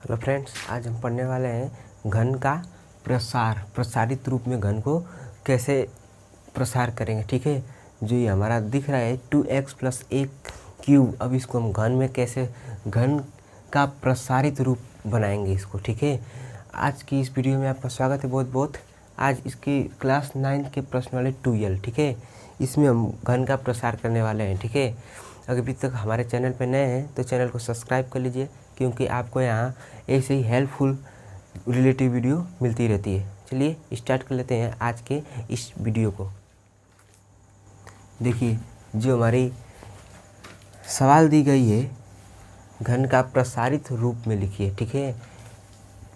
Hello friends, आज हम पढ़ने वाले हैं घन का प्रसारित रूप में घन को कैसे प्रसार करेंगे। ठीक है, जो ये हमारा दिख रहा है 2x प्लस एक क्यूब, अब इसको हम घन में कैसे घन का प्रसारित रूप बनाएंगे इसको। ठीक है, आज की इस वीडियो में आपका स्वागत है बहुत बहुत। आज इसकी क्लास 9 के प्रश्न वाले 2L, ठीक है, इसमें हम घन का प्रसार करने वाले हैं। ठीक है, अगर अभी तक हमारे चैनल पर नए हैं तो चैनल को सब्सक्राइब कर लीजिए, क्योंकि आपको यहाँ ऐसे ही हेल्पफुल रिलेटिव वीडियो मिलती रहती है। चलिए स्टार्ट कर लेते हैं आज के इस वीडियो को। देखिए, जो हमारी सवाल दी गई है, घन का प्रसारित रूप में लिखिए। ठीक है,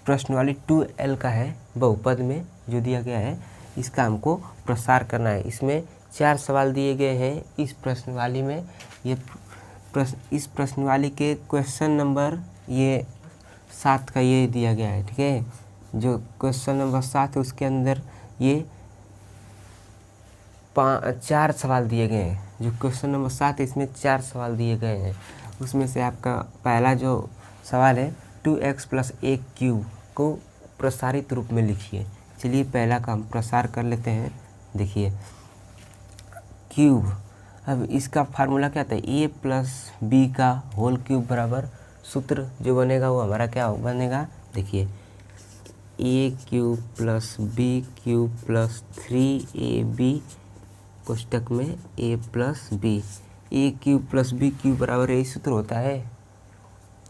प्रश्न वाली 2L का है, बहुपद में जो दिया गया है इसका हमको प्रसार करना है। इसमें 4 सवाल दिए गए हैं इस प्रश्नवाली में। इस प्रश्नवाली के क्वेश्चन नंबर ये 7 का ये दिया गया है। ठीक है, जो क्वेश्चन नंबर 7 है उसके अंदर ये 4 सवाल दिए गए हैं। जो क्वेश्चन नंबर 7 है इसमें 4 सवाल दिए गए हैं। उसमें से आपका पहला जो सवाल है 2x प्लस एक क्यूब को प्रसारित रूप में लिखिए। चलिए पहला का हम प्रसार कर लेते हैं। देखिए क्यूब, अब इसका फार्मूला क्या था, a प्लस बी का होल क्यूब बराबर सूत्र जो बनेगा वो हमारा क्या बनेगा। देखिए a cube plus b cube plus 3ab कोष्टक में a plus b. a cube plus b cube बराबर यही सूत्र होता है,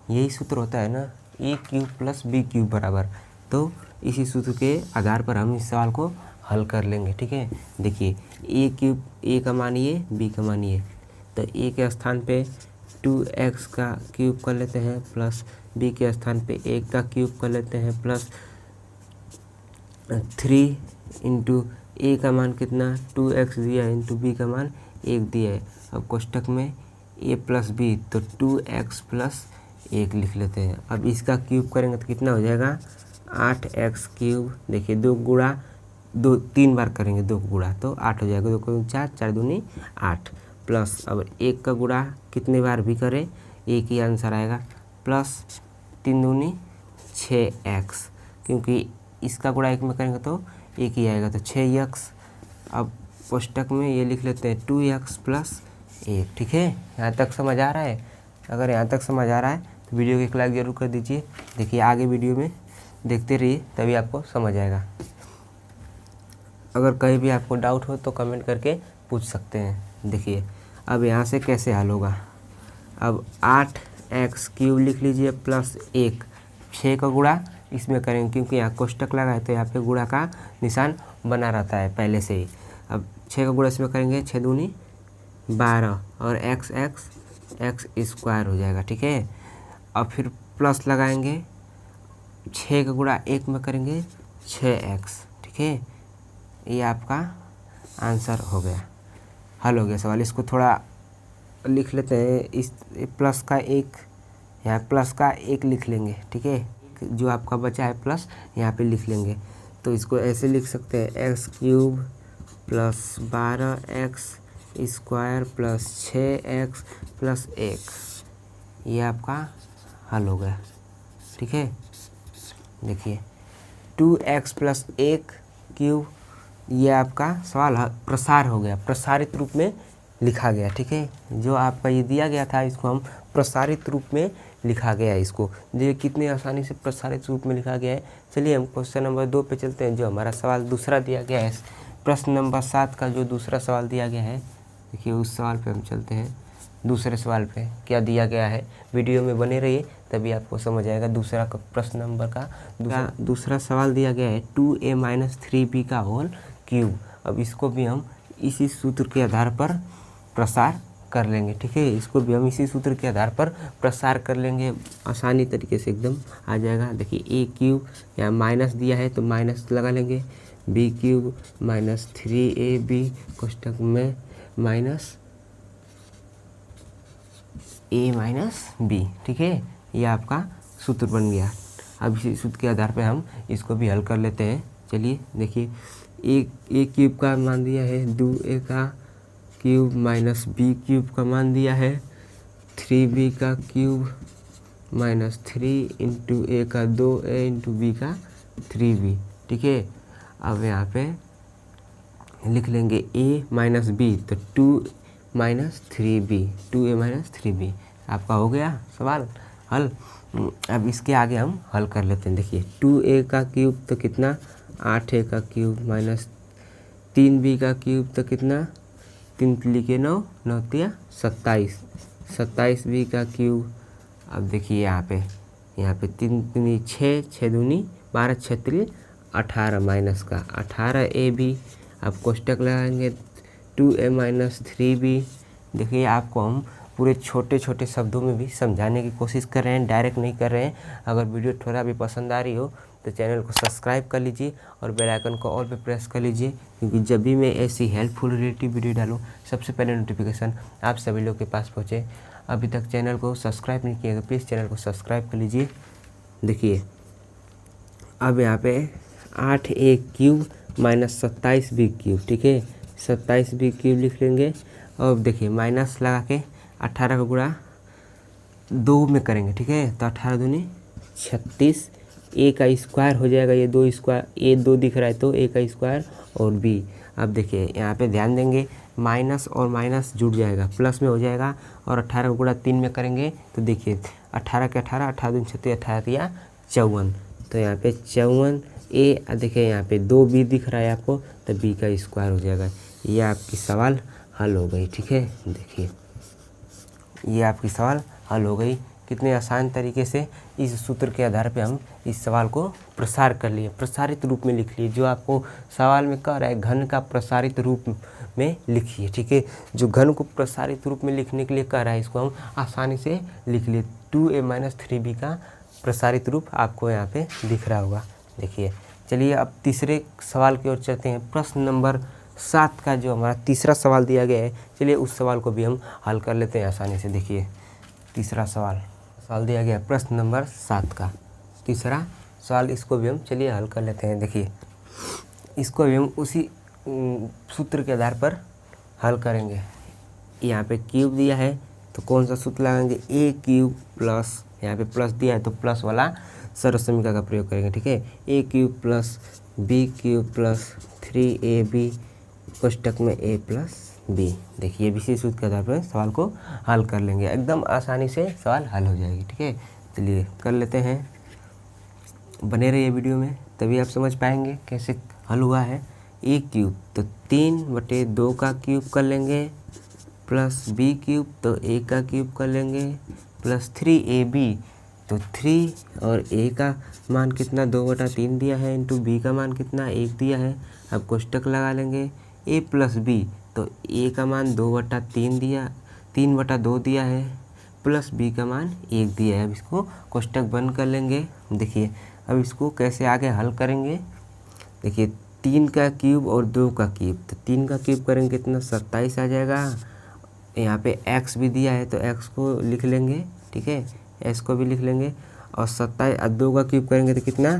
यही सूत्र होता है ना, a cube plus b cube बराबर। तो इसी सूत्र के आधार पर हम इस सवाल को हल कर लेंगे। ठीक है, देखिए a क्यूब, a का मान ये, b का मान ये, तो a के स्थान पे 2x का क्यूब कर लेते हैं, प्लस b के स्थान पे 1 का क्यूब कर लेते हैं, प्लस 3 इंटू a का मान कितना 2x दिया है, इंटू b का मान 1 दिया है। अब कोष्टक में a प्लस बी, तो 2x प्लस 1 लिख लेते हैं। अब इसका क्यूब करेंगे तो कितना हो जाएगा 8x क्यूब। देखिए 3 बार करेंगे, 2 गुणा तो 8 हो जाएगा, 2 को 4, 4 दूनी 8, प्लस अब 1 का गुणा कितने बार भी करें एक ही आंसर आएगा, प्लस 3 दूनी 6x, क्योंकि इसका गुणा 1 में करेंगे तो 1 ही आएगा, तो 6x। अब कोष्टक में ये लिख लेते हैं 2x प्लस 1। ठीक है, यहाँ तक समझ आ रहा है? अगर यहाँ तक समझ आ रहा है तो वीडियो की एक लाइक ज़रूर कर दीजिए। देखिए आगे वीडियो में देखते रहिए, तभी आपको समझ आएगा। अगर कहीं भी आपको डाउट हो तो कमेंट करके पूछ सकते हैं। देखिए अब यहाँ से कैसे हल होगा। अब 8x क्यूब लिख लीजिए प्लस 1, 6 का गुणा इसमें करेंगे, क्योंकि यहाँ कोष्टक लगा है तो यहाँ पे गुणा का निशान बना रहता है पहले से ही। अब 6 का गुणा इसमें करेंगे, 6 दूनी 12 और x स्क्वायर हो जाएगा। ठीक है, अब फिर प्लस लगाएंगे, 6 का गुणा 1 में करेंगे 6x। ठीक है, ये आपका आंसर हो गया, हल हो गया सवाल। इसको थोड़ा लिख लेते हैं, इस प्लस का 1, यहाँ प्लस का 1 लिख लेंगे। ठीक है, जो आपका बचा है प्लस यहाँ पे लिख लेंगे, तो इसको ऐसे लिख सकते हैं x cube plus 12x square plus 6x plus 1, ये आपका हल हो गया। ठीक है, देखिए 2x प्लस 1 क्यूब, ये आपका सवाल प्रसार हो गया, प्रसारित रूप में लिखा गया। ठीक है, जो आपका ये दिया गया था इसको हम प्रसारित रूप में लिखा गया है। इसको देखिए कितने आसानी से प्रसारित रूप में लिखा गया है। चलिए हम क्वेश्चन नंबर 2 पे चलते हैं, जो हमारा सवाल दूसरा दिया गया है। प्रश्न नंबर 7 का जो दूसरा सवाल दिया गया है, देखिए उस सवाल पे हम चलते हैं। दूसरे सवाल पे क्या दिया गया है, वीडियो में बने रहिए तभी आपको समझ आएगा। दूसरा प्रश्न नंबर का दूसरा सवाल दिया गया है 2a माइनस 3b का होल क्यूब। अब इसको भी हम इसी सूत्र के आधार पर प्रसार कर लेंगे। ठीक है, इसको भी हम इसी सूत्र के आधार पर प्रसार कर लेंगे, आसानी तरीके से एकदम आ जाएगा। देखिए a क्यूब, यहाँ माइनस दिया है तो माइनस लगा लेंगे, b क्यूब माइनस 3ab कोष्टक में माइनस a माइनस b। ठीक है, ये आपका सूत्र बन गया। अब इसी सूत्र के आधार पर हम इसको भी हल कर लेते हैं। चलिए देखिए a क्यूब का मान दिया है 2a का क्यूब माइनस b क्यूब का मान दिया है 3b का क्यूब -3 इंटू ए का 2a इंटू बी का 3b। ठीक है, अब यहाँ पे लिख लेंगे a माइनस बी, तो 2 minus 3b, 2a minus 3b। आपका हो गया सवाल हल। अब इसके आगे हम हल कर लेते हैं। देखिए 2a का क्यूब तो कितना 8a का क्यूब माइनस 3b का क्यूब तो कितना 3 3 के 9, 9 तिया 27, 27b का क्यूब। अब देखिए यहाँ पे 3 3 6, 6 दूनी 12, 6 3 18 माइनस का 18ab। अब कोष्टक लगाएंगे 2a माइनस 3b। देखिए आपको हम पूरे छोटे छोटे शब्दों में भी समझाने की कोशिश कर रहे हैं, डायरेक्ट नहीं कर रहे हैं। अगर वीडियो थोड़ा भी पसंद आ रही हो तो चैनल को सब्सक्राइब कर लीजिए और बेल आइकन को ऑल पे प्रेस कर लीजिए, क्योंकि जब भी मैं ऐसी हेल्पफुल रिलेटिव वीडियो डालूँ सबसे पहले नोटिफिकेशन आप सभी लोग के पास पहुँचे। अभी तक चैनल को सब्सक्राइब नहीं किया तो प्लीज़ चैनल को सब्सक्राइब कर लीजिए। देखिए अब यहाँ पे 8a cube minus 27b cube. ठीक है, 27b क्यूब लिख लेंगे। और देखिए माइनस लगा के 18 का गुणा 2 में करेंगे। ठीक है, तो 18 दूनी 36, a का स्क्वायर हो जाएगा, ये 2 स्क्वायर, a 2 दिख रहा है तो a का स्क्वायर और b। अब देखिए यहाँ पे ध्यान देंगे, माइनस और माइनस जुड़ जाएगा, प्लस में हो जाएगा। और 18 का गुणा 3 में करेंगे तो देखिए 18 के 18, 18 दूनी 36, 18 या 54, तो यहाँ पे 54a। देखिए यहाँ पे 2b दिख रहा है आपको, तो b का स्क्वायर हो जाएगा। ये आपकी सवाल हल हो गई। ठीक है, देखिए ये आपकी सवाल हल हो गई। कितने आसान तरीके से इस सूत्र के आधार पे हम इस सवाल को प्रसार कर लिए, प्रसारित रूप में लिख लिए। जो आपको सवाल में कह रहा है घन का प्रसारित रूप में लिखिए। ठीक है, जो घन को प्रसारित रूप में लिखने के लिए कह रहा है इसको हम आसानी से लिख लिए। 2a माइनस 3b का प्रसारित रूप आपको यहाँ पे दिख रहा होगा। देखिए चलिए अब तीसरे सवाल की ओर चलते हैं। प्रश्न नंबर 7 का जो हमारा तीसरा सवाल दिया गया है, चलिए उस सवाल को भी हम हल कर लेते हैं आसानी से। देखिए तीसरा सवाल दिया गया है प्रश्न नंबर 7 का तीसरा सवाल, इसको भी हम चलिए हल कर लेते हैं। देखिए इसको भी हम उसी सूत्र के आधार पर हल करेंगे। यहाँ पे क्यूब दिया है तो कौन सा सूत्र लगाएंगे, a क्यूब प्लस, यहाँ पे प्लस दिया है तो प्लस वाला सर्व समीकरण का प्रयोग करेंगे। ठीक है, a cube plus b cube plus 3ab कोष्टक में a प्लस b। देखिए विशेष सूत्र के आधार पर सवाल को हल कर लेंगे, एकदम आसानी से सवाल हल हो जाएगी। ठीक है, चलिए कर लेते हैं, बने रहिए वीडियो में, तभी आप समझ पाएंगे कैसे हल हुआ है। a क्यूब तो 3/2 का क्यूब कर लेंगे, प्लस b क्यूब तो a का क्यूब कर लेंगे, प्लस 3ab तो 3 और a का मान कितना 2/3 दिया है, इंटू b का मान कितना 1 दिया है। अब कोष्टक लगा लेंगे, a प्लस b तो a का मान 2/3 दिया, 3/2 दिया है, प्लस b का मान 1 दिया है। अब इसको कोष्टक बंद कर लेंगे। देखिए अब इसको कैसे आगे हल करेंगे। देखिए 3 का क्यूब और 2 का क्यूब, तो 3 का क्यूब करेंगे कितना 27 आ जाएगा। यहाँ पे x भी दिया है तो x को लिख लेंगे। ठीक है, s को भी लिख लेंगे। और 27 2 का क्यूब करेंगे तो कितना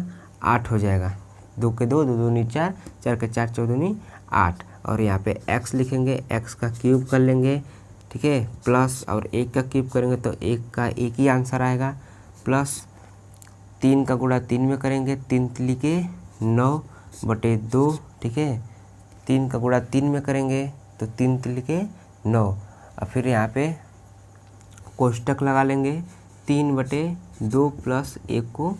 8 हो जाएगा। 2 के 2, 2 दूनी 4, 4 के 4, 4 दूनी 8। और यहाँ पे x लिखेंगे, x का क्यूब कर लेंगे। ठीक है, प्लस और 1 का क्यूब करेंगे तो 1 का 1 ही आंसर आएगा, प्लस 3 का गुणा 3 में करेंगे, 3 3 के 9/2। ठीक है, 3 का गुणा 3 में करेंगे तो 3 3 के 9। और फिर यहाँ पे कोष्टक लगा लेंगे, 3/2 प्लस 1 को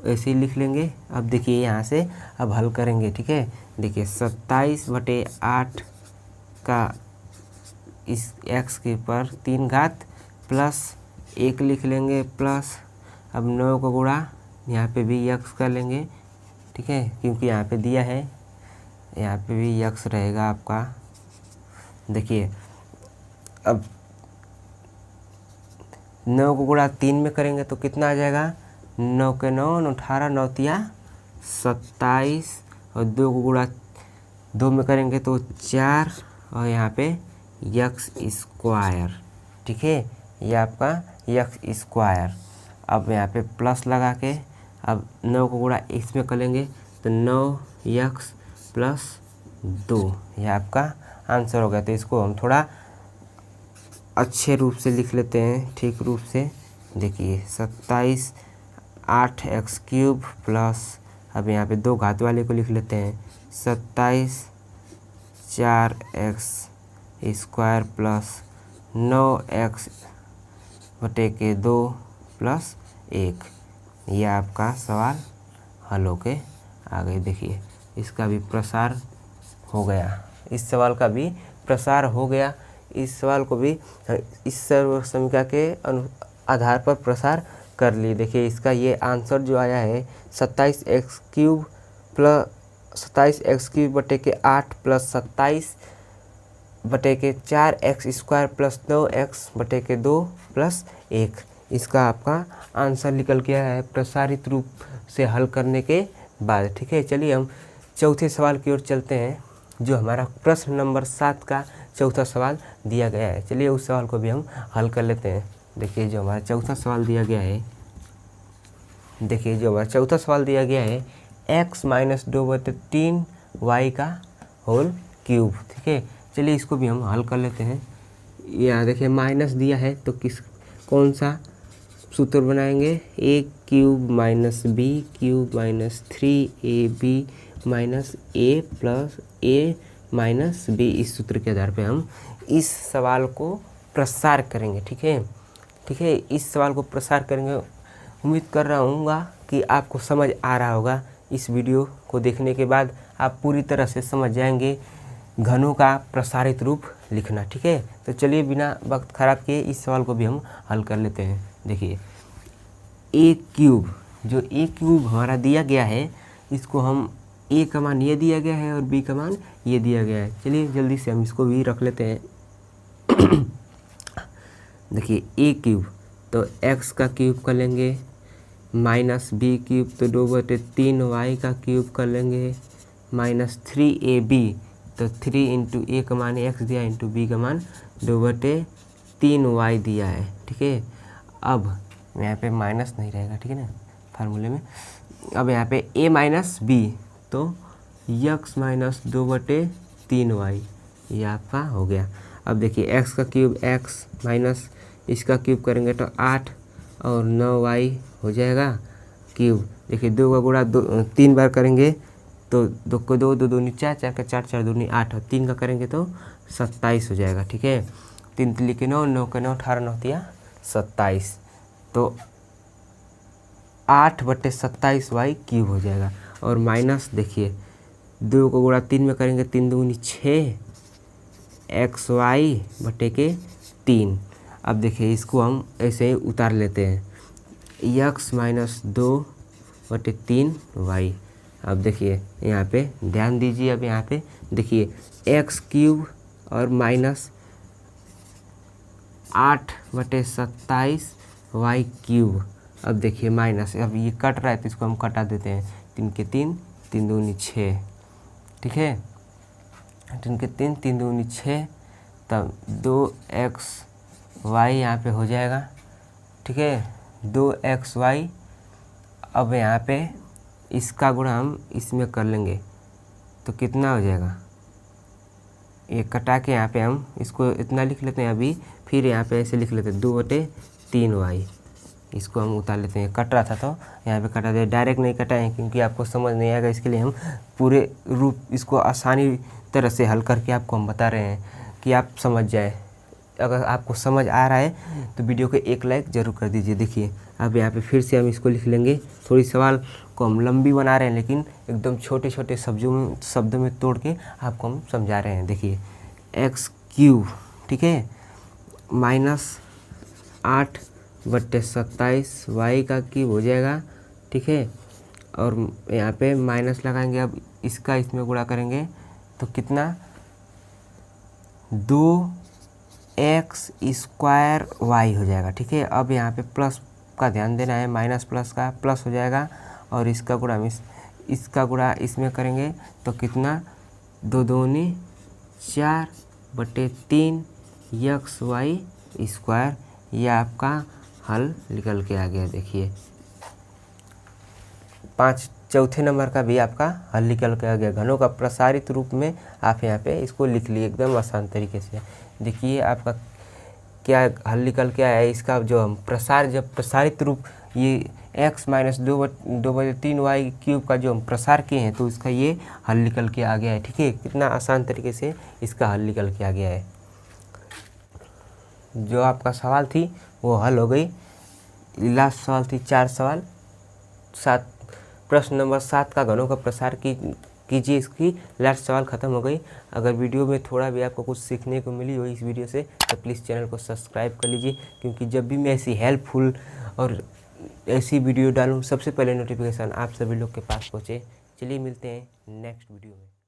ऐसे ही लिख लेंगे। अब देखिए यहाँ से अब हल करेंगे। ठीक है, देखिए 27/8 का इस x के ऊपर 3 घात प्लस 1 लिख लेंगे, प्लस अब 9 का गुणा यहाँ पे भी x कर लेंगे। ठीक है, क्योंकि यहाँ पे दिया है, यहाँ पे भी x रहेगा आपका। देखिए अब 9 को गुणा 3 में करेंगे तो कितना आ जाएगा, 9 के 9, 18, 9 तिया 27। और 2 को गुणा 2 में करेंगे तो 4, और यहाँ पे x स्क्वायर। ठीक है, ये आपका x स्क्वायर। अब यहाँ पे प्लस लगा के अब 9 को गुणा इसमें करेंगे तो 9x प्लस 2, यह आपका आंसर हो गया। तो इसको हम थोड़ा अच्छे रूप से लिख लेते हैं, ठीक रूप से। देखिए 27 8x³ प्लस, अब यहाँ पे 2 घात वाले को लिख लेते हैं 27 4x² प्लस 9x/2 प्लस 1। यह आपका सवाल हल होके आ गई। देखिए इसका भी प्रसार हो गया, इस सवाल का भी प्रसार हो गया। इस सवाल को भी इस सर्व समीकरण के आधार पर प्रसार कर ली। देखिए इसका ये आंसर जो आया है 27x³ plus 27x³/8 plus 27/4x² plus 9x/2 plus 1। इसका आपका आंसर निकल के आया है प्रसारित रूप से हल करने के बाद। ठीक है, चलिए हम चौथे सवाल की ओर चलते हैं, जो हमारा प्रश्न नंबर 7 का चौथा सवाल दिया गया है। चलिए उस सवाल को भी हम हल कर लेते हैं। देखिए जो हमारा चौथा सवाल दिया गया है, x - 2/3y का होल क्यूब। ठीक है, चलिए इसको भी हम हल कर लेते हैं। यहाँ देखिए माइनस दिया है तो कौन सा सूत्र बनाएंगे, a³ - b³ - 3ab - a plus a - b। इस सूत्र के आधार पे हम इस सवाल को प्रसार करेंगे। ठीक है, इस सवाल को प्रसार करेंगे। उम्मीद कर रहा हूँ कि आपको समझ आ रहा होगा। इस वीडियो को देखने के बाद आप पूरी तरह से समझ जाएंगे घनों का प्रसारित रूप लिखना। ठीक है, तो चलिए बिना वक्त खराब किए इस सवाल को भी हम हल कर लेते हैं। देखिए a³ हमारा दिया गया है, इसको हम a का मान ये दिया गया है और b का मान ये दिया गया है। चलिए जल्दी से हम इसको भी रख लेते हैं। देखिए a³ तो x का क्यूब कर लेंगे, माइनस b³ तो 2/3y का क्यूब कर लेंगे, माइनस 3ab तो 3 × a का मान x दिया इंटू b का मान 2/3y दिया है। ठीक है, अब यहाँ पे माइनस नहीं रहेगा, ठीक है ना फार्मूले में। अब यहाँ पे a - b तो x - 2/3y ये आपका हो गया। अब देखिए x का क्यूब x माइनस इसका क्यूब करेंगे तो 8 और 9y हो जाएगा क्यूब। देखिए 2 का गुणा 3 बार करेंगे तो 2 को 2 2 दूनी 4 4 का 4 4 दूनी 8 और 3 का करेंगे तो 27 हो जाएगा। ठीक है, 3 3 के 9 9 के 9 18 9 तिया 27 तो 8/27y³ हो जाएगा। और माइनस देखिए 2 को गुणा 3 में करेंगे 3 दूनी 6 xy/3। अब देखिए इसको हम ऐसे ही उतार लेते हैं, x - 2/3y। अब देखिए यहाँ पे ध्यान दीजिए, अब यहाँ पे देखिए x³ और माइनस 8/27y³। अब देखिए माइनस, अब ये कट रहा है तो इसको हम कटा देते हैं, 3 के 3 3 दूनी 6। ठीक है, 3 के 3 3 दूनी 6 तब 2xy यहाँ पे हो जाएगा। ठीक है, 2xy। अब यहाँ पे इसका गुणा हम इसमें कर लेंगे तो कितना हो जाएगा, ये कटा के यहाँ पे हम इसको इतना लिख लेते हैं अभी, फिर यहाँ पे ऐसे लिख लेते हैं 2/3y। इसको हम उतार लेते हैं, कट रहा था तो यहाँ पे कटा दे, डायरेक्ट नहीं कटाएं क्योंकि आपको समझ नहीं आएगा। इसके लिए हम पूरे रूप इसको आसानी तरह से हल करके आपको हम बता रहे हैं कि आप समझ जाए। अगर आपको समझ आ रहा है तो वीडियो को एक लाइक ज़रूर कर दीजिए। देखिए अब यहाँ पे फिर से हम इसको लिख लेंगे। थोड़ी सवाल को हम लंबी बना रहे हैं लेकिन एकदम छोटे छोटे शब्दों में तोड़ के आपको हम समझा रहे हैं। देखिए x³, ठीक है, -8/27y का क्यूब हो जाएगा। ठीक है, और यहाँ पे माइनस लगाएंगे। अब इसका इसमें गुणा करेंगे तो कितना, 2x² हो जाएगा। ठीक है, अब यहाँ पे प्लस का ध्यान देना है, माइनस प्लस का प्लस हो जाएगा और इसका गुणा इसमें करेंगे तो कितना, 2 दूनी 4/3 xy²। यह आपका हल निकल के आ गया। देखिए चौथे नंबर का भी आपका हल निकल के आ गया। घनों का प्रसारित रूप में आप यहाँ पे इसको लिख लिए एकदम आसान तरीके से। देखिए आपका क्या हल निकल के आया है इसका, जो हम जब प्रसारित रूप ये x माइनस 2/3y क्यूब का जो हम प्रसार किए हैं तो इसका ये हल निकल के आ गया है। ठीक है, कितना आसान तरीके से इसका हल निकल के आ गया है। जो आपका सवाल थी वो हल हो गई। लास्ट सवाल थी 4 सवाल। 7 प्रश्न नंबर 7 का घनों का प्रसार कीजिए, इसकी लास्ट सवाल ख़त्म हो गई। अगर वीडियो में थोड़ा भी आपको कुछ सीखने को मिली हो इस वीडियो से तो प्लीज़ चैनल को सब्सक्राइब कर लीजिए, क्योंकि जब भी मैं ऐसी हेल्पफुल और ऐसी वीडियो डालूँ सबसे पहले नोटिफिकेशन आप सभी लोग के पास पहुँचे। चलिए मिलते हैं नेक्स्ट वीडियो में।